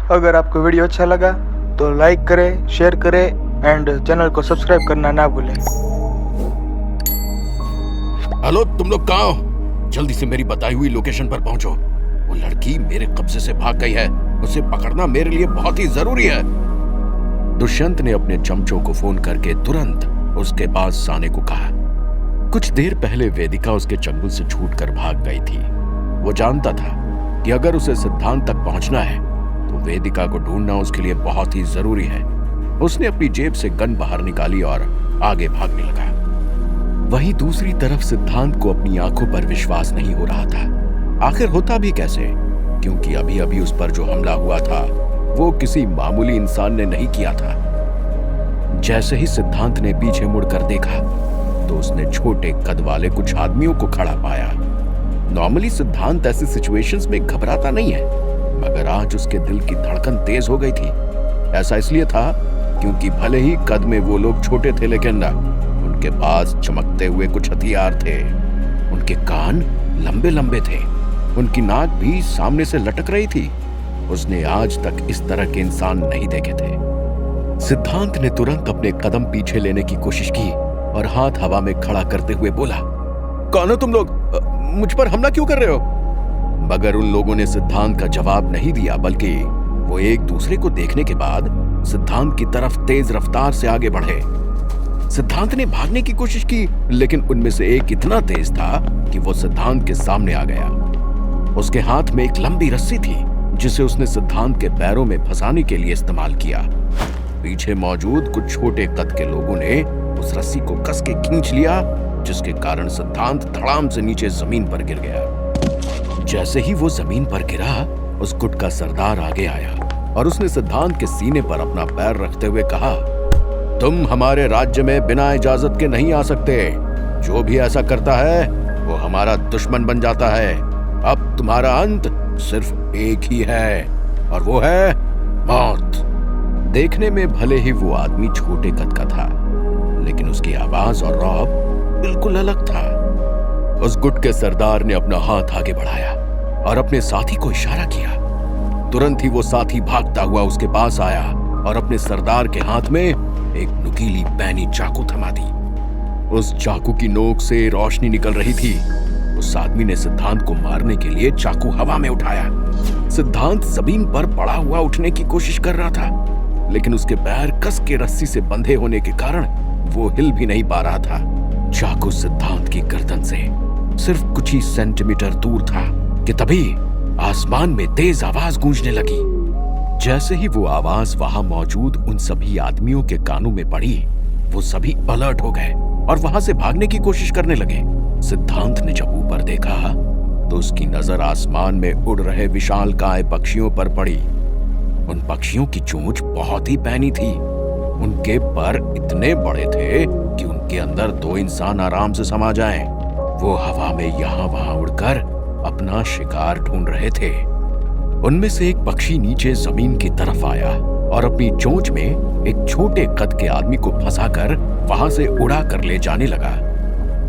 अगर आपको वीडियो अच्छा लगा तो लाइक करें, शेयर करें एंड चैनल को सब्सक्राइब करना ना भूलें। हेलो, तुम लोग कहाँ हो? जल्दी से मेरी बताई हुई लोकेशन पर पहुंचो। वो लड़की मेरे कब्जे से भाग गई है, उसे पकड़ना मेरे लिए बहुत ही जरूरी है। दुष्यंत ने अपने चमचों को फोन करके तुरंत उसके पास आने को कहा। कुछ देर पहले वेदिका उसके चंगुल से छूटकर भाग गई थी। वो जानता था कि अगर उसे सिद्धांत तक पहुंचना है तो वेदिका को ढूंढना उसके लिए बहुत ही जरूरी है। उसने अपनी जेब से गन बाहर निकाली और आगे भागने लगा। वहीं दूसरी तरफ सिद्धांत को अपनी आंखों पर विश्वास नहीं हो रहा था। आखिर होता भी कैसे, क्योंकि अभी अभी उस पर जो हमला हुआ था वो किसी मामूली इंसान ने नहीं किया था। जैसे ही सिद्धांत ने पीछे मुड़कर देखा तो उसने छोटे कद वाले कुछ आदमियों को खड़ा पाया। नॉर्मली सिद्धांत ऐसी सिचुएशंस में घबराता नहीं है, मगर आज उसके दिल की धड़कन तेज हो गई थी। ऐसा इसलिए था क्योंकि भले ही कद में वो लोग छोटे थे, लेकिन उनके पास चमकते हुए कुछ हथियार थे। उनके कान लंबे लंबे थे, उनकी नाक भी सामने से लटक रही थी। उसने आज तक इस तरह के इंसान नहीं देखे थे। सिद्धांत ने तुरंत अपने कदम पीछे लेने की कोशिश की और हाथ हवा में खड़ा करते हुए बोला, कौन हो तुम लोग? मुझ पर हमला क्यों कर रहे हो? मगर उन लोगों ने सिद्धांत का जवाब नहीं दिया, बल्कि वो एक दूसरे को देखने के बाद सिद्धांत की तरफ तेज रफ्तार से आगे बढ़े। सिद्धांत ने भागने की कोशिश की, लेकिन उनमें से एक इतना तेज था कि वो सिद्धांत के सामने आ गया। उसके हाथ में एक लंबी रस्सी थी जिसे उसने सिद्धांत के पैरों में फंसाने के लिए इस्तेमाल किया। पीछे मौजूद कुछ छोटे कद के लोगों ने उस रस्सी को कस के खींच लिया, जिसके कारण सिद्धांत धड़ाम से नीचे जमीन पर गिर गया। जैसे ही वो जमीन पर गिरा, उस गुट का सरदार आगे आया और उसने सिद्धांत के सीने पर अपना पैर रखते हुए कहा, तुम हमारे राज्य में बिना इजाजत के नहीं आ सकते। जो भी ऐसा करता है वो हमारा दुश्मन बन जाता है। अब तुम्हारा अंत सिर्फ एक ही है और वो है मौत। देखने में भले ही वो आदमी छोटे कद का था, लेकिन उसकी आवाज और रौब बिल्कुल अलग था। उस गुट के सरदार ने अपना हाथ आगे बढ़ाया और अपने साथी को इशारा किया। तुरंत ही वो साथी भागता हुआ उसके पास आया और अपने सरदार के हाथ में एक नुकीली पैनी चाकू थमा दी। उस चाकू की नोक से रोशनी निकल रही थी। उस आदमी ने सिद्धांत को मारने के लिए चाकू हवा में उठाया। सिद्धांत जमीन पर पड़ा हुआ उठने की कोशिश कर रहा था, लेकिन उसके पैर कस के रस्सी से बंधे होने के कारण वो हिल भी नहीं पा रहा था। चाकू सिद्धांत की गर्दन से सिर्फ कुछ ही सेंटीमीटर दूर था कि तभी आसमान में तेज आवाज गूंजने लगी। जैसे ही वो आवाज वहां मौजूद उन सभी आदमियों के कानों में पड़ी, वो सभी अलर्ट हो गए और वहां से भागने की कोशिश करने लगे। सिद्धांत ने जब ऊपर देखा तो उसकी नजर आसमान में उड़ रहे विशालकाय पक्षियों पर पड़ी। उन पक्षियों की चोंच बहुत ही पैनी थी। उनके पर इतने बड़े थे कि उनके अंदर दो इंसान आराम से समा जाएं। वो हवा में यहाँ वहां उड़कर अपना शिकार ढूंढ रहे थे। उनमें से एक पक्षी नीचे जमीन की तरफ आया और अपनी चोंच में एक छोटे कद के आदमी को फंसाकर वहां से उड़ा कर ले जाने लगा।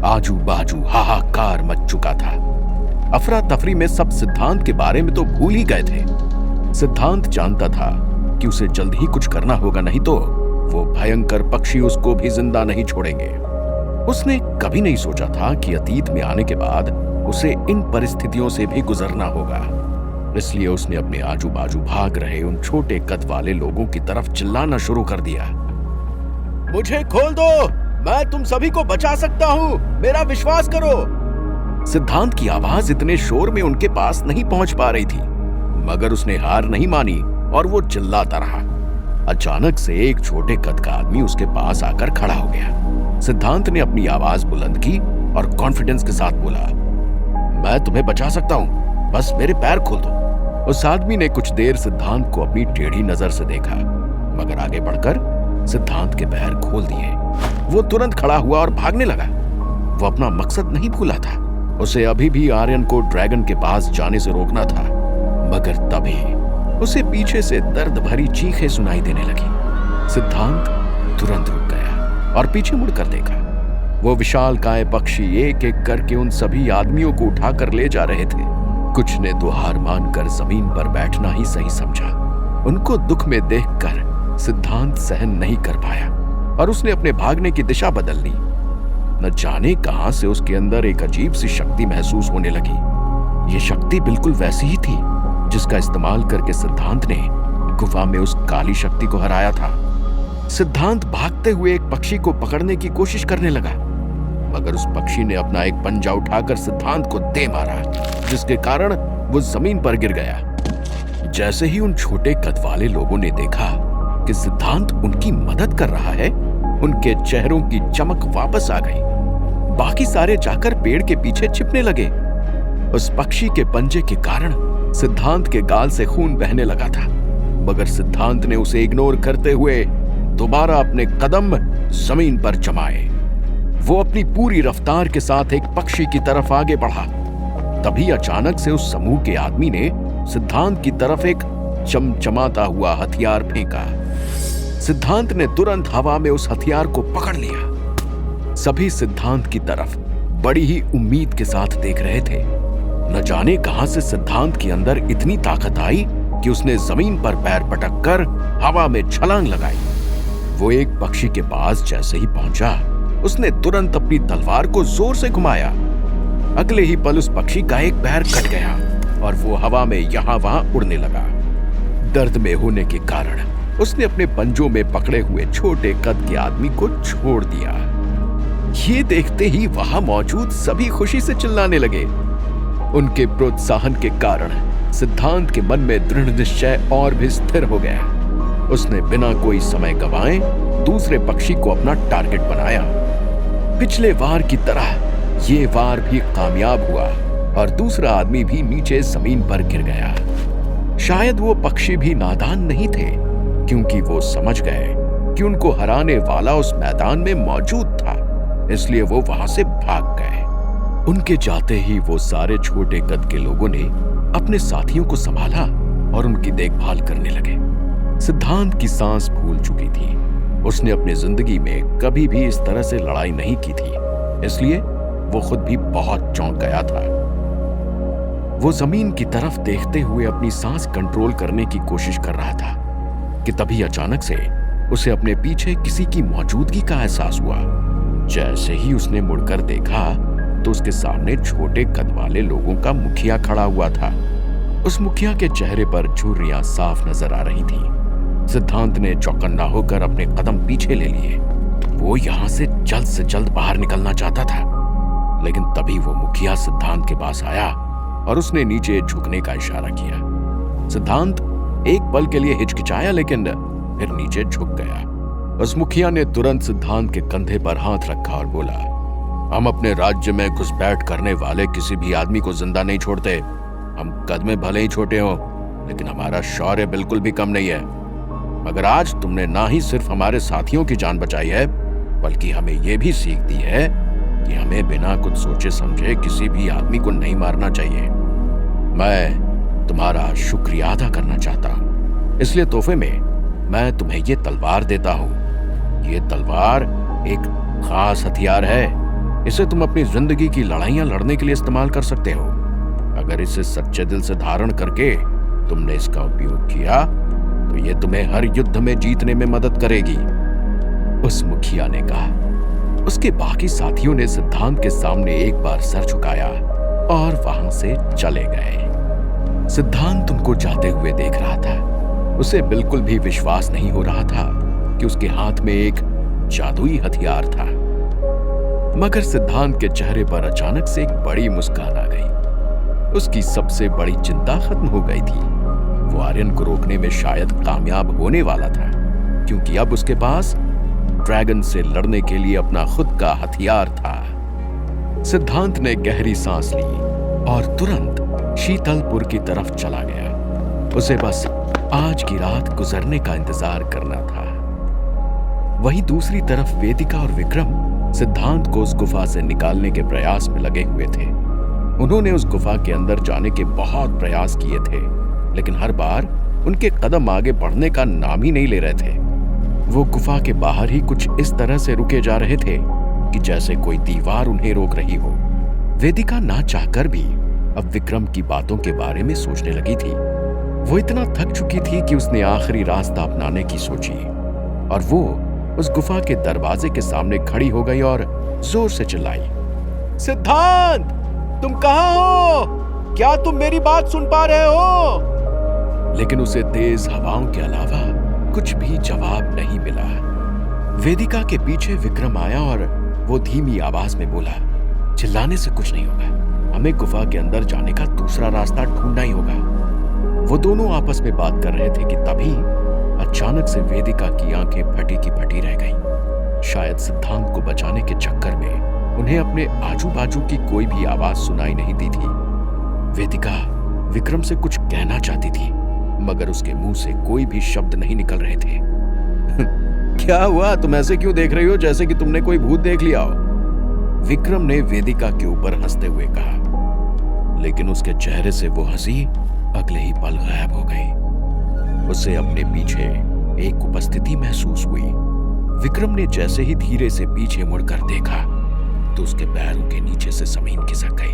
आजू बाजू हाहाकार मच चुका था। अफरा तफरी में सब सिद्धांत के बारे में तो भूल ही गए थे। सिद्धांत जानता था कि उसे जल्द ही कुछ करना होगा, नहीं तो वो भयंकर पक्षी उसको भी जिंदा नहीं छोड़ेंगे। उसने कभी नहीं सोचा था कि अतीत में आने के बाद उसे इन परिस्थितियों से भी गुजरना होगा। इसलिए उसने अपने आजू बाजू भाग रहे उन छोटे कद वाले लोगों की तरफ चिल्लाना शुरू कर दिया, मुझे खोल दो, मैं तुम सभी को बचा सकता हूं, मेरा विश्वास करो। सिद्धांत की आवाज इतने शोर में उनके पास नहीं पहुंच पा रही थी, मगर उसने हार नहीं मानी और वो चिल्लाता रहा। अचानक से एक छोटे कद का आदमी उसके पास आकर खड़ा हो गया। सिद्धांत ने अपनी आवाज बुलंद की और कॉन्फिडेंस के साथ बोला, मैं तुम्हें बचा सकता हूं, बस मेरे पैर खोल दो। उस आदमी ने कुछ देर सिद्धांत को अपनी टेढ़ी नजर से देखा, मगर आगे बढ़कर सिद्धांत के पैर खोल दिए। वो तुरंत खड़ा हुआ और भागने लगा। वो अपना मकसद नहीं भूला था। उसे अभी भी आर्यन को ड्रैगन के पास जाने से रोकना था, मगर तभी उसे पीछे से दर्द भरी चीखें सुनाई देने लगी। सिद्धांत तुरंत रुक गया और पीछे मुड़कर देखा। वो विशालकाय पक्षी एक एक करके उन सभी आदमियों को उठाकर ले जा रहे थे। कुछ ने तो हार मानकर जमीन पर बैठना ही सही समझा। उनको दुख में देखकर सिद्धांत सहन नहीं कर पाया और उसने अपने भागने की दिशा बदल ली। न जाने कहां से उसके अंदर एक अजीब सी शक्ति महसूस होने लगी। ये शक्ति बिल्कुल वैसी ही थी जिसका इस्तेमाल करके सिद्धांत ने गुफा में उस काली शक्ति को हराया था। सिद्धांत भागते हुए एक पक्षी को पकड़ने की कोशिश करने लगा, मगर उस पक्षी ने अपना एक पंजा उठाकर सिद्धांत को दे मारा, जिसके कारण वो जमीन पर गिर गया। जैसे ही उन छोटे कद वाले लोगों ने देखा कि सिद्धांत उनकी मदद कर रहा है, उनके चेहरों की चमक वापस आ गई। बाकी सारे जाकर पेड़ के पीछे छिपने लगे। उस पक्षी के पंजे के कारण सिद्धांत के गाल से खून बहने लगा था, मगर सिद्धांत ने उसे इग्नोर करते हुए दोबारा अपने कदम जमीन पर जमाए। वो अपनी पूरी रफ्तार के साथ एक पक्षी की तरफ आगे बढ़ा। तभी अचानक से उस समूह के आदमी ने सिद्धांत की तरफ एक चमचमाता हुआ हथियार फेंका। सिद्धांत ने तुरंत हवा में उस हथियार को पकड़ लिया। सभी सिद्धांत की तरफ बड़ी ही उम्मीद के साथ देख रहे थे। न जाने कहां से सिद्धांत के अंदर इतनी ताकत आई कि उसने जमीन पर पैर पटक कर हवा में छलांग लगाई। वो एक पक्षी के पास जैसे ही पहुंचा, उसने तुरंत अपनी तलवार को जोर से घुमाया। अगले ही पल उस पक्षी का एक पैर कट गया और वो हवा में यहां वहां उड़ने लगा। दर्द में होने के कारण उसने अपने पंजों में पकड़े हुए छोटे कद के आदमी को छोड़ दिया। ये देखते ही वहां मौजूद सभी खुशी से चिल्लाने लगे। उनके प्रोत्साहन के कारण सिद्धांत के मन में दृढ़ निश्चय और भी स्थिर हो गया। उसने बिना कोई समय गंवाए दूसरे पक्षी को अपना टारगेट बनाया। पिछले वार की तरह ये वार भी कामयाब हुआ और दूसरा आदमी भी नीचे जमीन पर गिर गया। शायद वो पक्षी भी नादान नहीं थे, क्योंकि वो समझ गए कि उनको हराने वाला उस मैदान में मौजूद था, इसलिए वो वहां से भाग गए। उनके जाते ही वो सारे छोटे कद के लोगों ने अपने साथियों को संभाला और उनकी देखभाल करने लगे। सिद्धांत की सांस फूल चुकी थी। उसने अपनी जिंदगी में कभी भी इस तरह से लड़ाई नहीं की थी, इसलिए वो खुद भी बहुत चौंक गया था। वो जमीन की तरफ देखते हुए अपनी सांस कंट्रोल करने की कोशिश कर रहा था कि तभी अचानक से उसे अपने पीछे किसी की मौजूदगी का एहसास हुआ। जैसे ही उसने मुड़कर देखा तो उसके सामने छोटे कद वाले लोगों का मुखिया खड़ा हुआ था। उस मुखिया के चेहरे पर झुर्रियां साफ नजर आ रही थीं। सिद्धांत ने चौकन्ना होकर अपने कदम पीछे ले लिए। वो यहां से जल्द बाहर निकलना चाहता था, लेकिन तभी वो मुखिया सिद्धांत के पास आया और उसने नीचे झुकने का इशारा किया। सिद्धांत एक पल के लिए हिचकिचाया, लेकिन फिर नीचे झुक गया। उस मुखिया ने तुरंत सिद्धांत के कंधे पर हाथ रखा और बोला, हम अपने राज्य में घुसपैठ करने वाले किसी भी आदमी को जिंदा नहीं छोड़ते। हम कद में भले ही छोटे हो, लेकिन हमारा शौर्य बिल्कुल भी कम नहीं है। मगर आज तुमने ना ही सिर्फ हमारे साथियों की जान बचाई है, बल्कि हमें यह भी सीख दी है कि हमें बिना कुछ सोचे समझे किसी भी आदमी को नहीं मारना चाहिए। मैं तुम्हारा शुक्रिया अदा करना चाहता हूं, इसलिए तोहफे में मैं तुम्हें ये तलवार देता हूं। ये तलवार एक खास हथियार है। इसे तुम अपनी जिंदगी की लड़ाइयां लड़ने के लिए इस्तेमाल कर सकते हो। अगर इसे सच्चे दिल से धारण करके तुमने इसका उपयोग किया तो ये तुम्हें हर युद्ध में जीतने में मदद करेगी, उस मुखिया ने कहा। उसके बाकी साथियों ने सिद्धांत के सामने एक बार सर झुकाया और वहां से चले गए। सिद्धांत उनको जाते हुए देख रहा था। उसे बिल्कुल भी विश्वास नहीं हो रहा था कि उसके हाथ में एक जादुई हथियार था। मगर सिद्धांत के चेहरे पर अचानक से एक बड़ी मुस्कान आ गई। उसकी सबसे बड़ी चिंता खत्म हो गई थी। वो आर्यन को रोकने में शायद कामयाब होने वाला था, क्योंकि अब उसके पास ड्रैगन से लड़ने के लिए अपना खुद का हथियार था। सिद्धांत ने गहरी सांस ली और तुरंत शीतलपुर की तरफ चला गया। उसे बस आज की रात गुजरने का इंतजार करना था। वहीं दूसरी तरफ वेदिका और विक्रम सिद्धांत को उस गुफा से निकालने के प्रयास में लगे हुए थे। उन्होंने उस गुफा के अंदर जाने के बहुत प्रयास किए थे, लेकिन हर बार उनके कदम आगे बढ़ने का नाम ही नहीं ले रहे थे। वो गुफा के बाहर ही कुछ इस तरह से रुके जा रहे थे कि जैसे कोई दीवार उन्हें रोक रही हो। वेदिका ना चाहकर भी अब विक्रम की बातों के बारे में सोचने लगी थी। वो इतना थक चुकी थी कि उसने आखिरी रास्ता अपनाने की सोची और वो उस गुफा के दरवाजे के सामने खड़ी हो गई और जोर से चिल्लाई, सिद्धांत, तुम कहां हो? क्या तुम मेरी बात सुन पा रहे हो? लेकिन उसे तेज हवाओं के अलावा कुछ भी जवाब नहीं मिला। वेदिका के पीछे विक्रम आया और वो धीमी आवाज में बोला, चिल्लाने से कुछ नहीं होगा, हमें गुफा के अंदर जाने का दूसरा रास्ता ढूंढना ही होगा। वो दोनों आपस में बात कर रहे थे कि तभी अचानक से वेदिका की आंखें फटी की फटी रह गईं। शायद सिद्धांत को बचाने के चक्कर में उन्हें अपने आजू बाजू की कोई भी आवाज सुनाई नहीं दी थी। वेदिका विक्रम से कुछ कहना चाहती थी मगर उसके मुंह से कोई भी शब्द नहीं निकल रहे थे। क्या हुआ? तुम ऐसे क्यों देख रही हो जैसे कि तुमने कोई भूत देख लिया हो? विक्रम ने वेदिका के ऊपर हंसते हुए कहा, लेकिन उसके चेहरे से वो हंसी अगले ही पल गायब हो गई। उसे अपने पीछे एक उपस्थिति महसूस हुई। विक्रम ने जैसे ही धीरे से पीछे मुड़कर देखा तो उसके पैरों के नीचे से जमीन खिसक गई,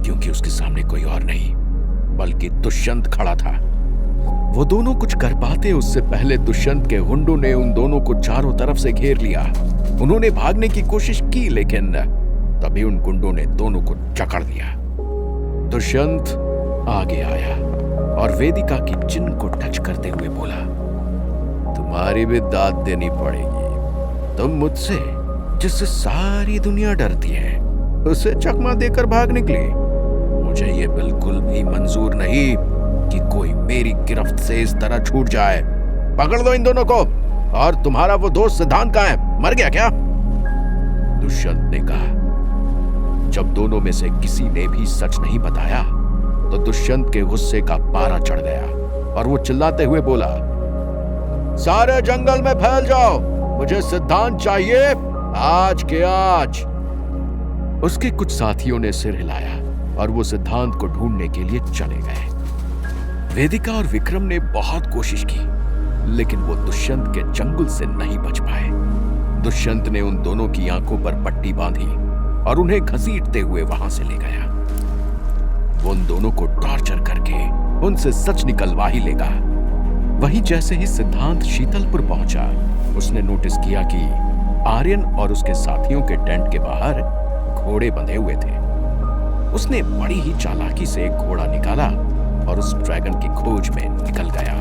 क्योंकि उसके सामने कोई और नहीं बल्कि दुष्यंत खड़ा था। वो दोनों कुछ कर पाते उससे पहले दुष्यंत के हुंडों ने उन दोनों को चारों तरफ से घेर लिया। उन्होंने भागने की कोशिश की लेकिन तभी उन गुंडों ने दोनों को जकड़ लिया। दुष्यंत आगे आया और वेदिका की चिन को टच करते हुए बोला, तुम्हारी भी दाद देनी पड़ेगी। तुम मुझसे जिससे सारी दुनिया डरती है उसे चकमा देकर भाग निकली। मुझे ये बिल्कुल भी मंजूर नहीं कि कोई मेरी गिरफ्त से इस तरह छूट जाए। पकड़ दो इन दोनों को। और तुम्हारा वो दोस्त सिद्धांत कहाँ है? मर गया क्या? दुष्यंत ने कहा। जब दोनों में से किसी ने भी सच नहीं बताया तो दुष्यंत के गुस्से का पारा चढ़ गया और वो चिल्लाते हुए बोला, सारे जंगल में फैल जाओ, मुझे सिद्धांत चाहिए आज के आज। उसके कुछ साथियों ने सिर हिलाया और वो सिद्धांत को ढूंढने के लिए चले गए। वेदिका और विक्रम ने बहुत कोशिश की लेकिन वो दुष्यंत के चंगुल से नहीं बच पाए। दुष्यंत ने उन दोनों की आंखों पर पट्टी बांधी और उन्हें घसीटते हुए वहां से ले गया। वो उन दोनों को टॉर्चर करके उनसे सच निकलवा ही लेगा। वहीं जैसे ही सिद्धांत शीतलपुर पहुंचा उसने नोटिस किया कि आर्यन और उसके साथियों के टेंट के बाहर घोड़े बंधे हुए थे। उसने बड़ी ही चालाकी से एक घोड़ा निकाला और उस ड्रैगन की खोज में निकल गया।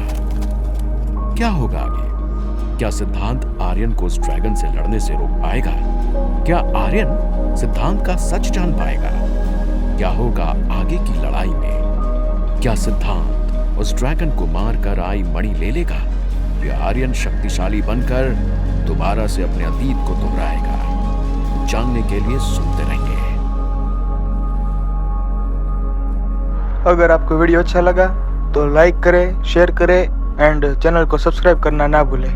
क्या होगा आगे? क्या सिद्धांत आर्यन को उस ड्रैगन से लड़ने से रोक पाएगा? क्या आर्यन सिद्धांत का सच जान पाएगा? क्या होगा आगे की लड़ाई में? क्या सिद्धांत उस ड्रैगन को मारकर आई मणि ले लेगा या आर्यन शक्तिशाली बनकर दोबारा से अपने अतीत को दोहराएगा? जानने के लिए सुनते रहिए। अगर आपको वीडियो अच्छा लगा तो लाइक करें, शेयर करें एंड चैनल को सब्सक्राइब करना ना भूलें।